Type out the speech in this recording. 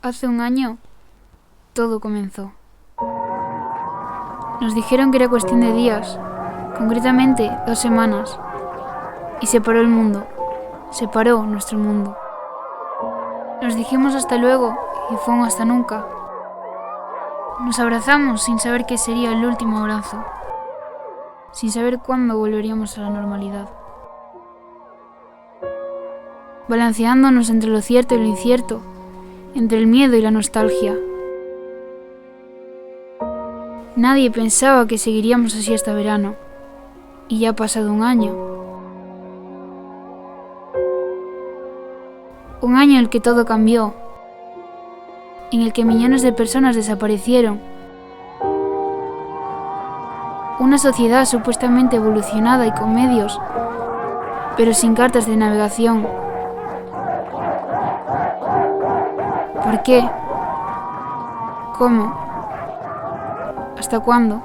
Hace un año, todo comenzó. Nos dijeron que era cuestión de días, concretamente 2 semanas, y se paró el mundo, se paró nuestro mundo. Nos dijimos hasta luego y fue un hasta nunca. Nos abrazamos sin saber qué sería el último abrazo, sin saber cuándo volveríamos a la normalidad. Balanceándonos entre lo cierto y lo incierto, entre el miedo y la nostalgia. Nadie pensaba que seguiríamos así hasta verano, y ya ha pasado un año. Un año en el que todo cambió, en el que millones de personas desaparecieron. Una sociedad supuestamente evolucionada y con medios, pero sin cartas de navegación. ¿Por qué? ¿Cómo? ¿Hasta cuándo?